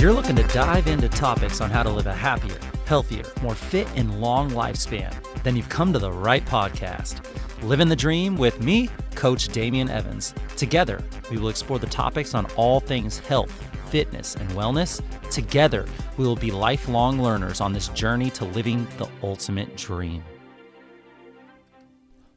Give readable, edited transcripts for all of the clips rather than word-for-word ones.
you're looking to dive into topics on how to live a happier, healthier, more fit, and long lifespan, then you've come to the right podcast. Livin the Dream with me, Coach Damian Evans. Together, we will explore the topics on all things health, fitness, and wellness. Together, we will be lifelong learners on this journey to living the ultimate dream.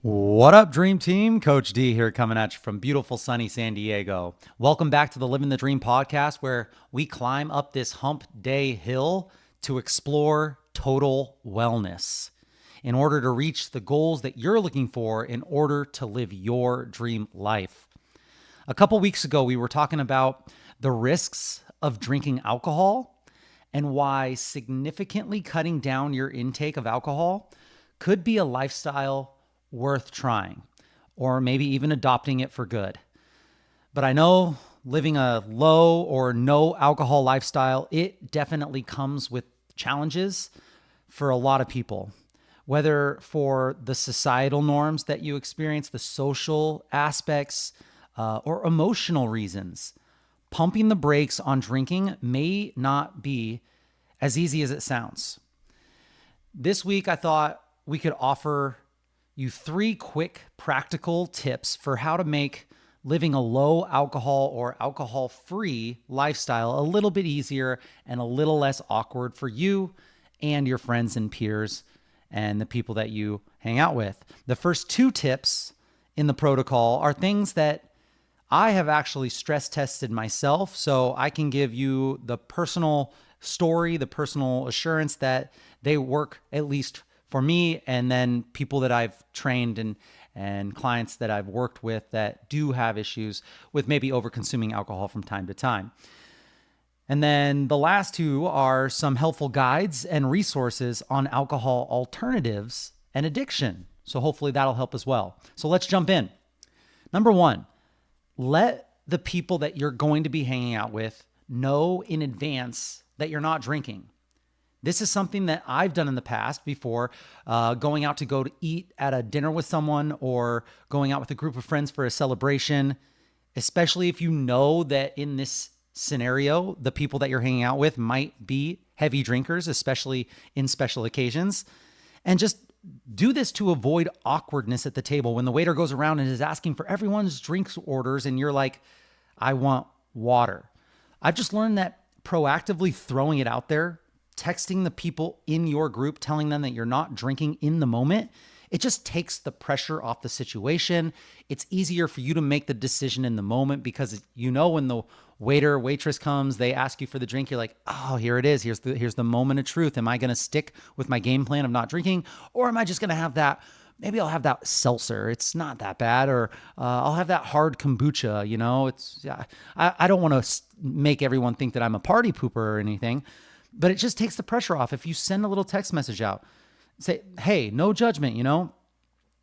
What up, Dream Team? Coach D here coming at you from beautiful sunny San Diego. Welcome back to the Livin the Dream podcast, where we climb up this hump day hill to explore total wellness in order to reach the goals that you're looking for in order to live your dream life. A couple weeks ago, we were talking about the risks of drinking alcohol and why significantly cutting down your intake of alcohol could be a lifestyle worth trying, or maybe even adopting it for good. But I know living a low or no alcohol lifestyle, it definitely comes with challenges for a lot of people, whether for the societal norms that you experience, the social aspects, or emotional reasons. Pumping the brakes on drinking may not be as easy as it sounds. This week, I thought we could offer you 3 quick practical tips for how to make living a low alcohol or alcohol-free lifestyle a little bit easier and a little less awkward for you and your friends and peers and the people that you hang out with. The first 2 tips in the protocol are things that I have actually stress tested myself, so I can give you the personal story, the personal assurance that they work at least for me, and then people that I've trained and clients that I've worked with that do have issues with maybe over-consuming alcohol from time to time. And then the last 2 are some helpful guides and resources on alcohol alternatives and addiction. So hopefully that'll help as well. So let's jump in. Number 1, let the people that you're going to be hanging out with know in advance that you're not drinking. This is something that I've done in the past before, going out to go to eat at a dinner with someone or going out with a group of friends for a celebration, especially if you know that in this scenario, the people that you're hanging out with might be heavy drinkers, especially in special occasions. And just do this to avoid awkwardness at the table when the waiter goes around and is asking for everyone's drinks orders and you're like, I want water. I've just learned that proactively throwing it out there, texting the people in your group, telling them that you're not drinking in the moment, it just takes the pressure off the situation. It's easier for you to make the decision in the moment because you know when the waiter, waitress comes, they ask you for the drink, you're like, oh, here it is. Here's the moment of truth. Am I going to stick with my game plan of not drinking, or am I just going to have that? Maybe I'll have that seltzer. It's not that bad. Or I'll have that hard kombucha. You know, I don't want to make everyone think that I'm a party pooper or anything. But it just takes the pressure off. If you send a little text message out, say, hey, no judgment, you know,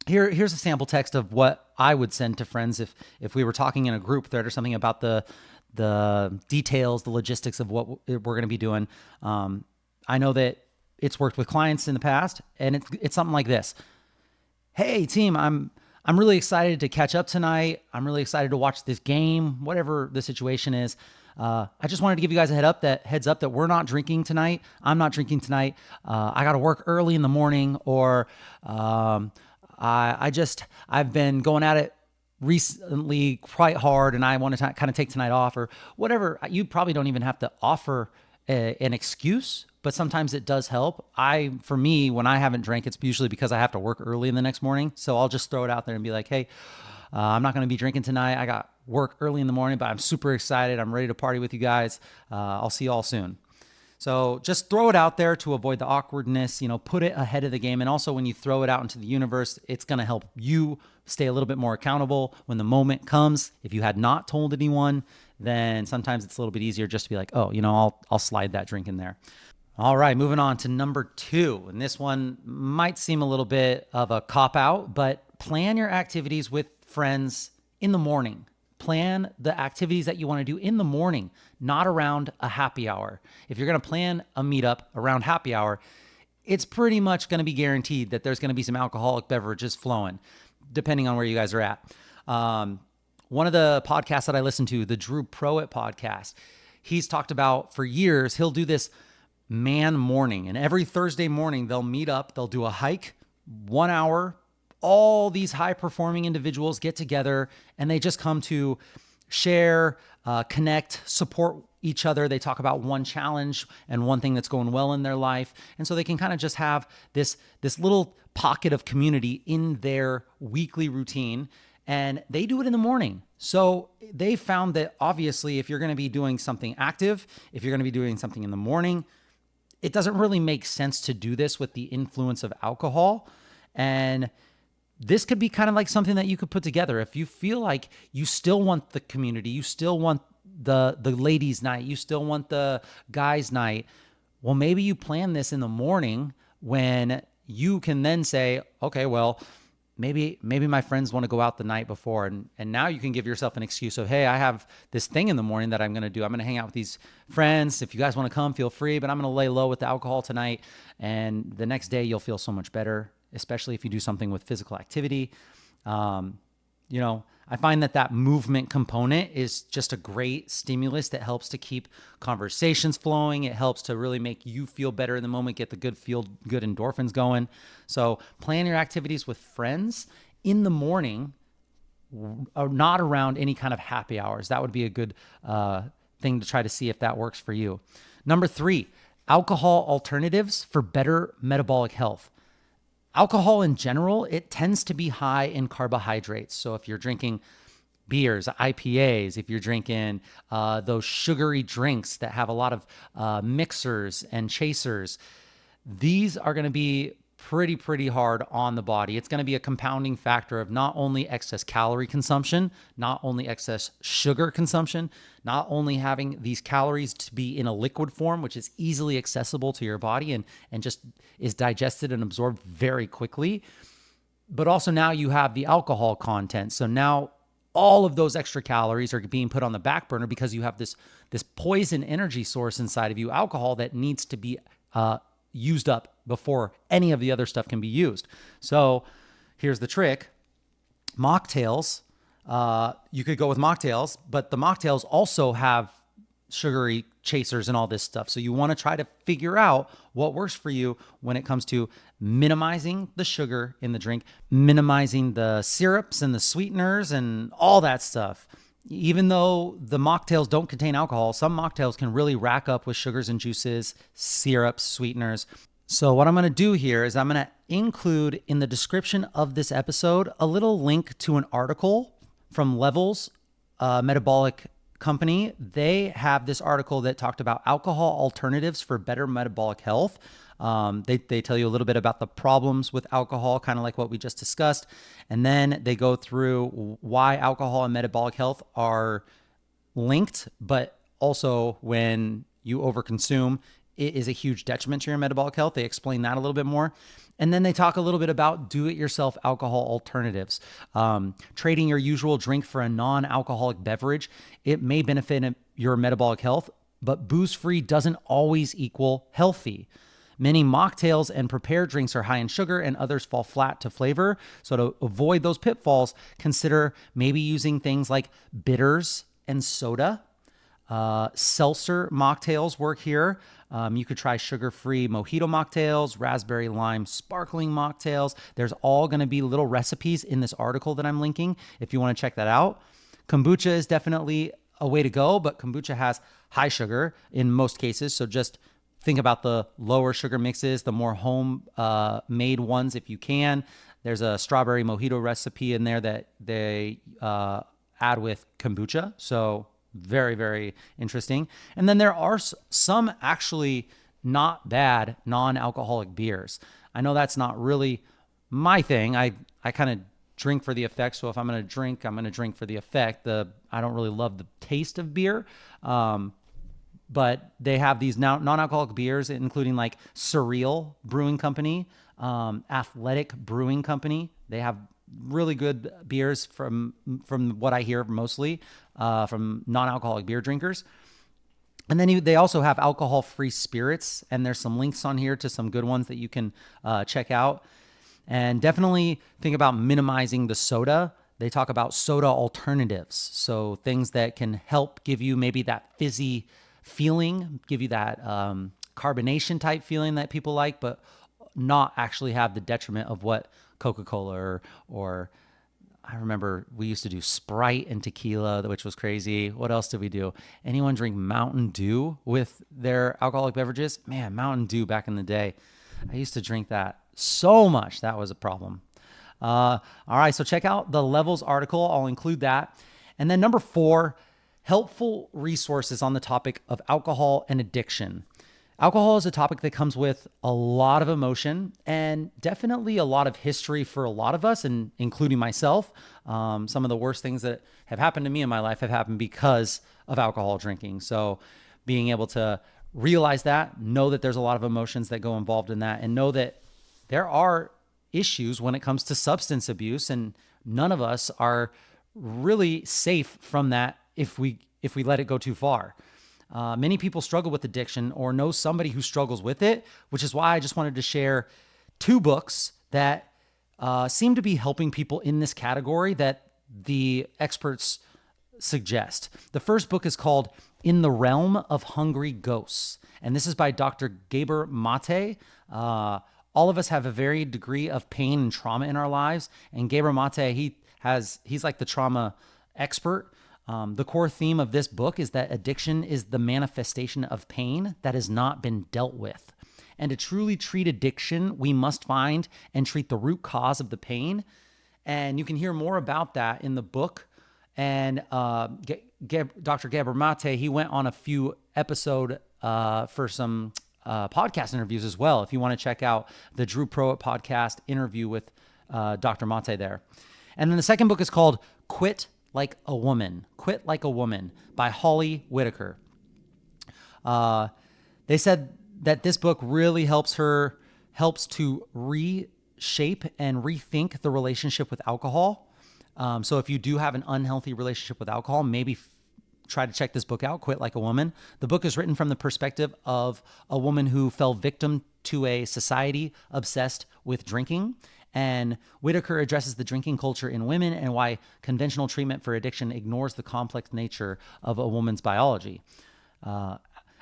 here's a sample text of what I would send to friends if we were talking in a group thread or something about the details, the logistics of what we're going to be doing. I know that it's worked with clients in the past, and it's something like this. Hey team, I'm really excited to catch up tonight. I'm really excited to watch this game, whatever the situation is. I just wanted to give you guys a heads up that we're not drinking tonight. I'm not drinking tonight. I got to work early in the morning, or I've been going at it recently quite hard, and I want to kind of take tonight off, or whatever. You probably don't even have to offer an excuse, but sometimes it does help. For me, when I haven't drank, it's usually because I have to work early in the next morning. So I'll just throw it out there and be like, hey, I'm not going to be drinking tonight. I got work early in the morning, but I'm super excited. I'm ready to party with you guys. I'll see you all soon. So just throw it out there to avoid the awkwardness, put it ahead of the game. And also when you throw it out into the universe, it's going to help you stay a little bit more accountable when the moment comes. If you had not told anyone, then sometimes it's a little bit easier just to be like, oh, I'll slide that drink in there. All right, moving on to number 2. And this one might seem a little bit of a cop-out, but plan your activities with friends in the morning. Plan the activities that you want to do in the morning, not around a happy hour. If you're going to plan a meetup around happy hour, it's pretty much going to be guaranteed that there's going to be some alcoholic beverages flowing, depending on where you guys are at. One of the podcasts that I listen to, the Drew Proet podcast, he's talked about for years, he'll do this man morning. And every Thursday morning, they'll meet up, they'll do a hike, 1 hour. All these high performing individuals get together and they just come to share, connect, support each other. They talk about one challenge and one thing that's going well in their life. And so they can kind of just have this little pocket of community in their weekly routine. And they do it in the morning. So they found that obviously if you're going to be doing something active, if you're going to be doing something in the morning, it doesn't really make sense to do this with the influence of alcohol. And this could be kind of like something that you could put together. If you feel like you still want the community, you still want the ladies' night, you still want the guys' night, well, maybe you plan this in the morning when you can then say, okay, well, maybe my friends want to go out the night before. And now you can give yourself an excuse of, hey, I have this thing in the morning that I'm going to do. I'm going to hang out with these friends. If you guys want to come, feel free, but I'm going to lay low with the alcohol tonight. And the next day you'll feel so much better, especially if you do something with physical activity. I find that movement component is just a great stimulus that helps to keep conversations flowing. It helps to really make you feel better in the moment, get the good endorphins going. So plan your activities with friends in the morning, not around any kind of happy hours. That would be a good thing to try to see if that works for you. Number 3, alcohol alternatives for better metabolic health. Alcohol in general, it tends to be high in carbohydrates. So if you're drinking beers, IPAs, if you're drinking those sugary drinks that have a lot of mixers and chasers, these are going to be pretty hard on the body. It's going to be a compounding factor of not only excess calorie consumption, not only excess sugar consumption, not only having these calories to be in a liquid form, which is easily accessible to your body and just is digested and absorbed very quickly, but also now you have the alcohol content. So now all of those extra calories are being put on the back burner because you have this poison energy source inside of you, alcohol, that needs to be used up before any of the other stuff can be used. So here's the trick. Mocktails, you could go with mocktails, but the mocktails also have sugary chasers and all this stuff. So you want to try to figure out what works for you when it comes to minimizing the sugar in the drink, minimizing the syrups and the sweeteners and all that stuff. Even though the mocktails don't contain alcohol, some mocktails can really rack up with sugars and juices, syrups, sweeteners. So what I'm going to do here is I'm going to include in the description of this episode a little link to an article from Levels Metabolic Company. They have this article that talked about alcohol alternatives for better metabolic health. They tell you a little bit about the problems with alcohol, kind of like what we just discussed. And then they go through why alcohol and metabolic health are linked, but also when you overconsume, it is a huge detriment to your metabolic health. They explain that a little bit more. And then they talk a little bit about do-it-yourself alcohol alternatives. Trading your usual drink for a non-alcoholic beverage, it may benefit your metabolic health, but booze-free doesn't always equal healthy. Many mocktails and prepared drinks are high in sugar and others fall flat to flavor. So to avoid those pitfalls, consider maybe using things like bitters and soda. Seltzer mocktails work here. You could try sugar-free mojito mocktails, raspberry lime sparkling mocktails. There's all going to be little recipes in this article that I'm linking if you want to check that out. Kombucha is definitely a way to go, but kombucha has high sugar in most cases. So just think about the lower sugar mixes, the more home made ones if you can. There's a strawberry mojito recipe in there that they add with kombucha. So very, very interesting. And then there are some actually not bad non-alcoholic beers. I know that's not really my thing. I kind of drink for the effect. So if I'm going to drink, I'm going to drink for the effect. I don't really love the taste of beer. But they have these now non-alcoholic beers, including like Surreal Brewing Company, Athletic Brewing Company. They have really good beers from what I hear mostly from non-alcoholic beer drinkers. And then they also have alcohol-free spirits, and there's some links on here to some good ones that you can check out. And definitely think about minimizing the soda. They talk about soda alternatives, so things that can help give you maybe that fizzy feeling, give you that carbonation type feeling that people like, but not actually have the detriment of what Coca-Cola or I remember we used to do Sprite and tequila, which was crazy. What else did we do? Anyone drink Mountain Dew with their alcoholic beverages? Man, Mountain Dew back in the day. I used to drink that so much. That was a problem. All right, so check out the levels article. I'll include that. And then number 4, helpful resources on the topic of alcohol and addiction. Alcohol is a topic that comes with a lot of emotion and definitely a lot of history for a lot of us, and including myself. Some of the worst things that have happened to me in my life have happened because of alcohol drinking. So being able to realize that, know that there's a lot of emotions that go involved in that, and know that there are issues when it comes to substance abuse, and none of us are really safe from that if we let it go too far. Many people struggle with addiction or know somebody who struggles with it, which is why I just wanted to share 2 books that seem to be helping people in this category that the experts suggest. The first book is called In the Realm of Hungry Ghosts, and this is by Dr. Gabor Mate. All of us have a varied degree of pain and trauma in our lives, and Gabor Mate, he's like the trauma expert. The core theme of this book is that addiction is the manifestation of pain that has not been dealt with. And to truly treat addiction, we must find and treat the root cause of the pain. And you can hear more about that in the book. And Dr. Gabor Mate, he went on a few episode for some podcast interviews as well. If you want to check out the Drew Proet podcast interview with Dr. Mate there. And then the second book is called Quit Like a Woman by Holly Whitaker. They said that this book really helps to reshape and rethink the relationship with alcohol. So if you do have an unhealthy relationship with alcohol, maybe try to check this book out, Quit Like a Woman. The book is written from the perspective of a woman who fell victim to a society obsessed with drinking. And Whitaker addresses the drinking culture in women and why conventional treatment for addiction ignores the complex nature of a woman's biology.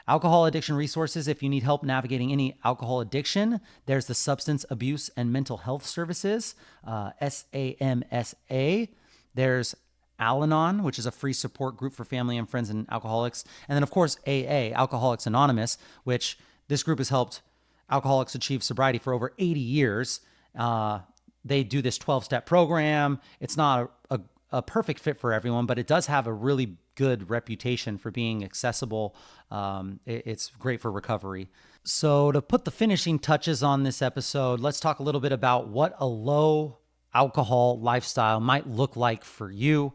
Alcohol addiction resources. If you need help navigating any alcohol addiction, there's the Substance Abuse and Mental Health Services, SAMSA. There's Al-Anon, which is a free support group for family and friends and alcoholics. And then, of course, AA, Alcoholics Anonymous, which this group has helped alcoholics achieve sobriety for over 80 years. They do this 12-step program. It's not a perfect fit for everyone, but it does have a really good reputation for being accessible. It's great for recovery. So to put the finishing touches on this episode, let's talk a little bit about what a low alcohol lifestyle might look like for you.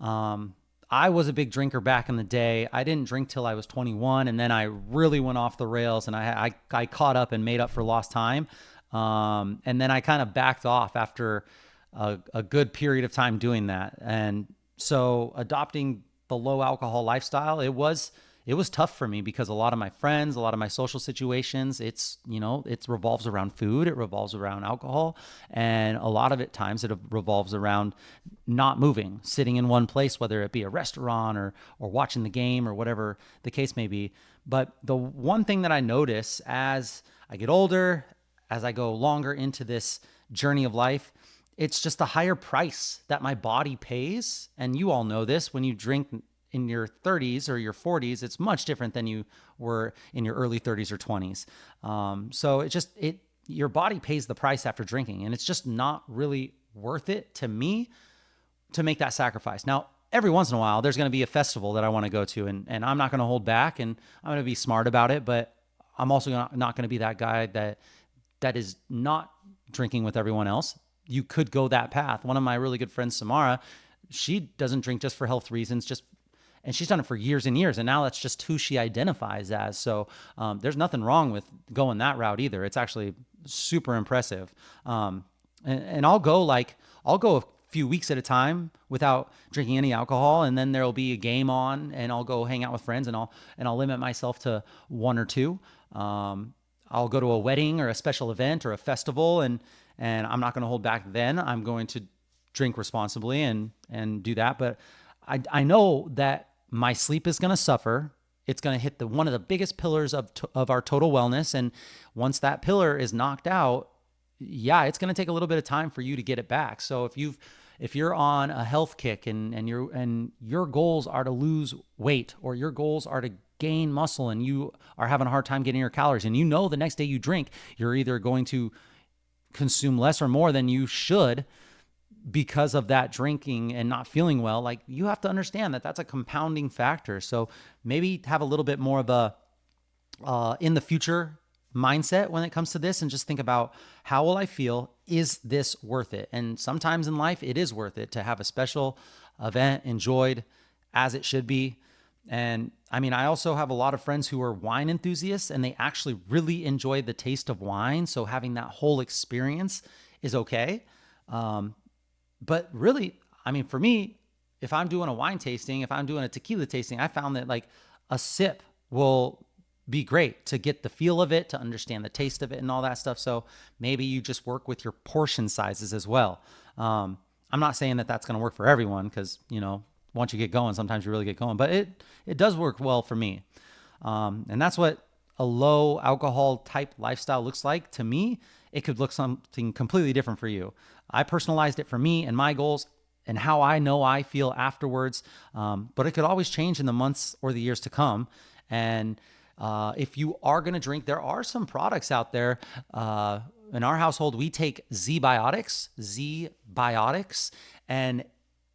I was a big drinker back in the day. I didn't drink till I was 21, and then I really went off the rails, and I caught up and made up for lost time. And then I kind of backed off after a good period of time doing that. And so adopting the low alcohol lifestyle, it was tough for me because a lot of my friends, a lot of my social situations, it revolves around food, it revolves around alcohol, and a lot of times it revolves around not moving, sitting in one place, whether it be a restaurant or watching the game or whatever the case may be. But the one thing that I notice as I get older, as I go longer into this journey of life, it's just a higher price that my body pays. And you all know this, when you drink in your 30s or your 40s, it's much different than you were in your early 30s or 20s. So your body pays the price after drinking, and it's just not really worth it to me to make that sacrifice. Now, every once in a while, there's going to be a festival that I want to go to, and I'm not going to hold back, and I'm going to be smart about it, but I'm also not going to be that guy that is not drinking with everyone else. You could go that path. One of my really good friends, Samara, she doesn't drink just for health reasons, and she's done it for years and years, and now that's just who she identifies as. So there's nothing wrong with going that route either. It's actually super impressive. And I'll go a few weeks at a time without drinking any alcohol, and then there'll be a game on, and I'll go hang out with friends, and I'll limit myself to one or two. I'll go to a wedding or a special event or a festival, and I'm not going to hold back then. I'm going to drink responsibly and do that. But I know that my sleep is going to suffer it's going to hit one of the biggest pillars of our total wellness. And once that pillar is knocked out, yeah, it's going to take a little bit of time for you to get it back. So if you're on a health kick and your goals are to lose weight, or your goals are to gain muscle, and you are having a hard time getting your calories, and the next day you drink, you're either going to consume less or more than you should because of that drinking and not feeling well, like, you have to understand that that's a compounding factor. So maybe have a little bit more of a in the future mindset when it comes to this, and just think about, how will I feel? Is this worth it? And sometimes in life, it is worth it to have a special event enjoyed as it should be. And I mean, I also have a lot of friends who are wine enthusiasts, and they actually really enjoy the taste of wine. So having that whole experience is okay. But really, I mean, for me, if I'm doing a wine tasting, if I'm doing a tequila tasting, I found that like a sip will be great to get the feel of it, to understand the taste of it and all that stuff. So maybe you just work with your portion sizes as well. I'm not saying that that's going to work for everyone, because, once you get going, sometimes you really get going, but it does work well for me. And that's what a low alcohol type lifestyle looks like to me. It could look something completely different for you. I personalized it for me and my goals and how I know I feel afterwards. But it could always change in the months or the years to come. And if you are going to drink, there are some products out there. In our household, we take Z-Biotics, and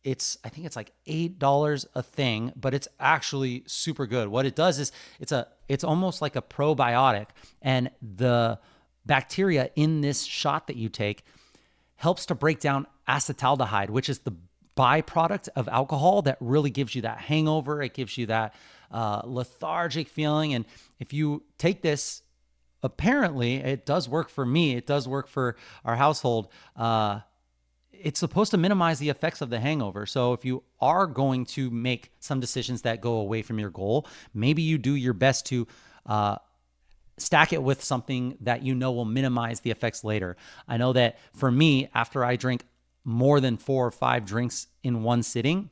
I think it's like $8 a thing, but it's actually super good. What it does is it's almost like a probiotic, and the bacteria in this shot that you take helps to break down acetaldehyde, which is the byproduct of alcohol that really gives you that hangover. It gives you that lethargic feeling. And if you take this, apparently it does work for me. It does work for our household. It's supposed to minimize the effects of the hangover. So if you are going to make some decisions that go away from your goal, maybe you do your best to stack it with something that will minimize the effects later. I know that for me, after I drink more than 4 or 5 drinks in one sitting,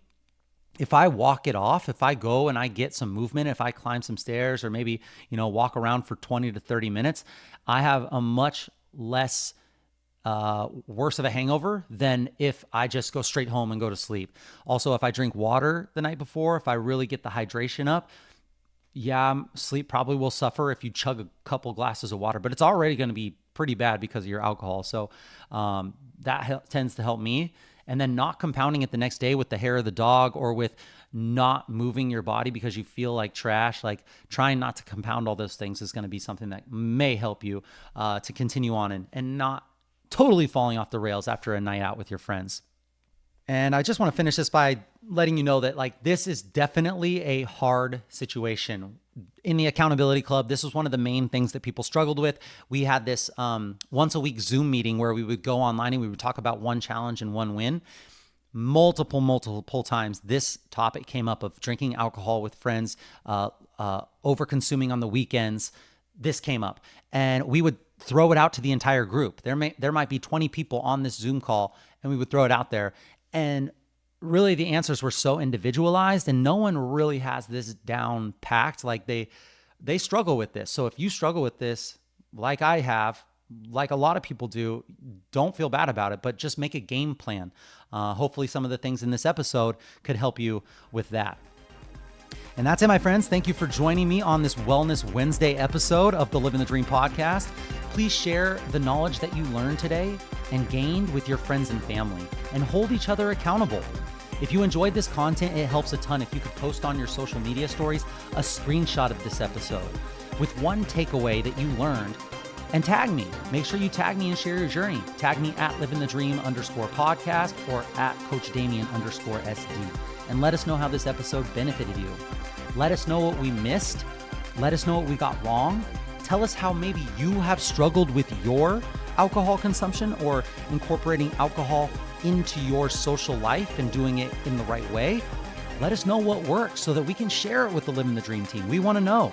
if I walk it off, if I go and I get some movement, if I climb some stairs, or maybe, walk around for 20 to 30 minutes, I have a much less worse of a hangover than if I just go straight home and go to sleep. Also, if I drink water the night before, if I really get the hydration up, sleep probably will suffer if you chug a couple glasses of water, but it's already going to be pretty bad because of your alcohol. So that tends to help me. And then not compounding it the next day with the hair of the dog, or with not moving your body because you feel like trash. Like, trying not to compound all those things is going to be something that may help you to continue on and not totally falling off the rails after a night out with your friends. And I just want to finish this by letting you know that, like, this is definitely a hard situation. In the accountability club, this was one of the main things that people struggled with. We had this once a week Zoom meeting where we would go online and we would talk about one challenge and one win. Multiple times this topic came up, of drinking alcohol with friends, over consuming on the weekends. This came up, and we would throw it out to the entire group. There might be 20 people on this Zoom call, and we would throw it out there. And really, the answers were so individualized, and no one really has this down packed. Like, they struggle with this. So if you struggle with this, like I have, like a lot of people do, don't feel bad about it, but just make a game plan. Hopefully some of the things in this episode could help you with that. And that's it, my friends. Thank you for joining me on this Wellness Wednesday episode of the Livin the Dream podcast. Please share the knowledge that you learned today and gained with your friends and family, and hold each other accountable. If you enjoyed this content, it helps a ton if you could post on your social media stories a screenshot of this episode with one takeaway that you learned, and tag me. Make sure you tag me and share your journey. Tag me at livingthedream_podcast or at coachdamian_SD. And let us know how this episode benefited you. Let us know what we missed. Let us know what we got wrong. Tell us how maybe you have struggled with your alcohol consumption, or incorporating alcohol into your social life and doing it in the right way. Let us know what works so that we can share it with the Livin the Dream team. We want to know.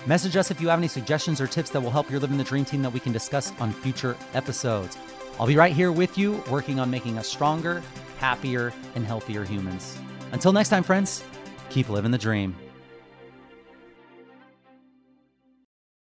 Message us if you have any suggestions or tips that will help your Livin the Dream team that we can discuss on future episodes. I'll be right here with you, working on making us stronger, happier, and healthier humans. Until next time, friends, keep living the dream.